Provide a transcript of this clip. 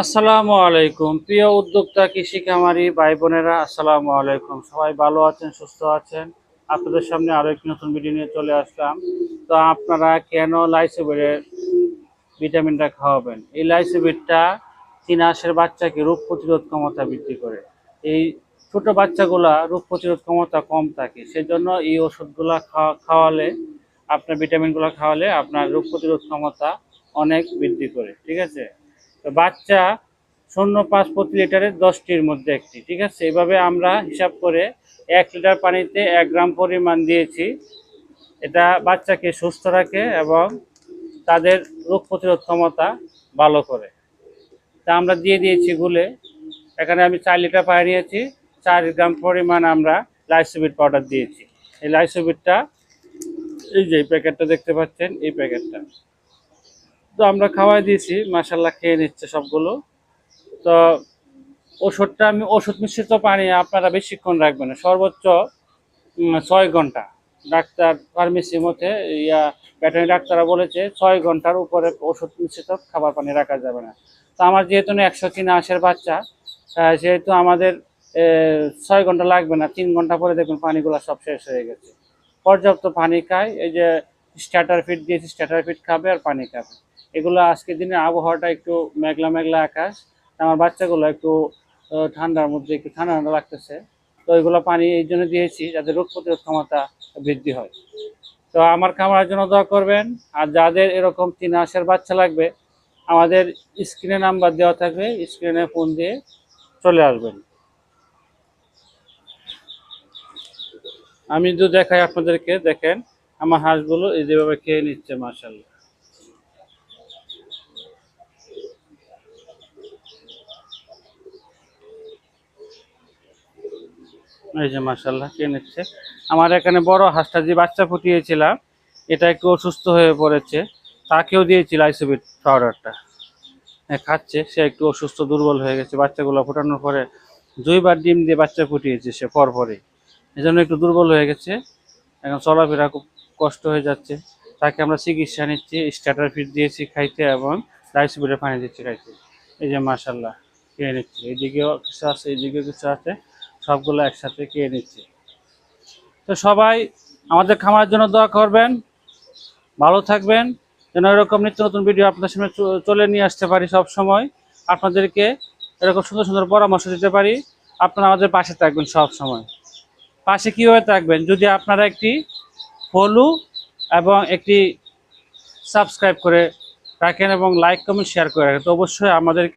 আসসালামু আলাইকুম প্রিয় উদ্যোক্তা কৃষি খামারি ভাই বোনেরা, আসসালামু আলাইকুম। সবাই ভালো আছেন, সুস্থ আছেন? আপনাদের সামনে আরো একটি নতুন ভিডিও নিয়ে চলে আসলাম। তো আপনারা কেন লাইসোবিটের ভিটামিনটা খাওয়াবেন? এই লাইসোবিটটা 3 মাসের বাচ্চাকে রোগ প্রতিরোধ ক্ষমতা বৃদ্ধি করে। এই ছোট বাচ্চাগুলা রোগ প্রতিরোধ ক্ষমতা কম থাকে, সেজন্য এই ওষুধগুলা খাওয়ালে, আপনার ভিটামিনগুলো খাওয়ালে আপনার রোগ প্রতিরোধ ক্ষমতা অনেক বৃদ্ধি করে। ঠিক আছে? তো বাচ্চা 0.5 প্রতি লিটারে 10টির মধ্যে একটি। ঠিক আছে? এভাবে আমরা হিসাব করে 1 লিটার পানিতে 1 গ্রাম পরিমাণ দিয়েছি। এটা বাচ্চাকে সুস্থ রাখে এবং তাদের রোগ প্রতিরোধ ক্ষমতা ভালো করে। তা আমরা দিয়ে দিয়েছি গুলে। এখানে আমি 4 লিটার পানি নিয়েছি, 4 গ্রাম পরিমাণ আমরা লাইসোবিট পাউডার দিয়েছি। এই লাইসোবিটটা, এই যে প্যাকেটটা দেখতে পাচ্ছেন, এই প্যাকেটটা তো আমরা খাওয়াই দিয়েছি, মাশাল্লাহ খেয়ে নিচ্ছে সবগুলো। তো ওষুধটা আমি ওষুধ মিশ্রিত পানি আপনারা বেশিক্ষণ রাখবেন না, সর্বোচ্চ 6 ঘন্টা। ডাক্তার ফার্মেসির মধ্যে ভেটেরিনারি ডাক্তাররা বলেছে 6 ঘন্টার উপরে ওষুধ মিশ্রিত খাবার পানি রাখা যাবে না। তো আমার যেহেতু 103 মাসের বাচ্চা, সেহেতু আমাদের 6 ঘন্টা লাগবে না, 3 ঘন্টা পরে দেখুন পানিগুলো সব শেষ হয়ে গেছে। পর্যাপ্ত পানি খায়, এই যে স্টার্টার ফিড দিয়েছি, স্টার্টার ফিড খাবে আর পানি খাবে। এগুলো আজকের দিনে আবহাওয়াটা একটু মেঘলা মেঘলা আকাশ, আমার বাচ্চাগুলো একটু ঠান্ডার মধ্যে একটু ঠান্ডা ঠান্ডা লাগতেছে। তো এগুলো পানি এই জন্য দিয়েছি যাতে রোগ প্রতিরোধ ক্ষমতা বৃদ্ধি হয়। তো আমার খামারের জন্য দোয়া করবেন। আর যাদের এরকম 3 মাসের বাচ্চা লাগবে, আমাদের স্ক্রিনে নাম্বার দেওয়া থাকবে, স্ক্রিনে ফোন দিয়ে চলে আসবেন। আমি যদি দেখাই আপনাদেরকে, দেখেন আমার হাঁসগুলো এই যেভাবে খেয়ে নিচ্ছে, মাশাআল্লাহ। এই যে মাশাআল্লাহ খেয়ে নিচ্ছে। আমার এখানে বড় হাঁসটা যে বাচ্চা ফুটিয়েছিলাম, এটা একটু অসুস্থ হয়ে পড়েছে, তাকেও দিয়েছি লাইসোবিট পাউডারটা। হ্যাঁ, খাচ্ছে। সে একটু অসুস্থ, দুর্বল হয়ে গেছে। বাচ্চাগুলো ফোটানোর পরে 2বার ডিম দিয়ে বাচ্চা ফুটিয়েছে সে পরপরই, এই জন্য একটু দুর্বল হয়ে গেছে। এখন চলাফেরা খুব কষ্ট হয়ে যাচ্ছে। তাকে আমরা চিকিৎসা নিচ্ছি, স্টার্টার ফিড দিয়েছি খাইতে এবং লাইসোবিটের পানি দিচ্ছি খাইতে। এই যে মাশাআল্লাহ খেয়ে নিচ্ছে। এইদিকেও কিছু আছে, এইদিকেও কিছু আছে, সবগুলো একসাথে খেয়ে নিচ্ছে। তো সবাই আমাদের খামারের জন্য দোয়া করবেন, ভালো থাকবেন, যেন এরকম নিত্য নতুন ভিডিও আপনাদের সামনে চলে নিয়ে আসতে পারি। সব সময় আপনাদেরকে এরকম সুন্দর সুন্দর পরামর্শ দিতে পারি। আপনারা আমাদের পাশে থাকবেন সব সময়। পাশে কীভাবে থাকবেন? যদি আপনারা একটি ফলো এবং একটি সাবস্ক্রাইব করে রাখেন এবং লাইক কমেন্ট শেয়ার করে রাখেন, তো অবশ্যই আমাদের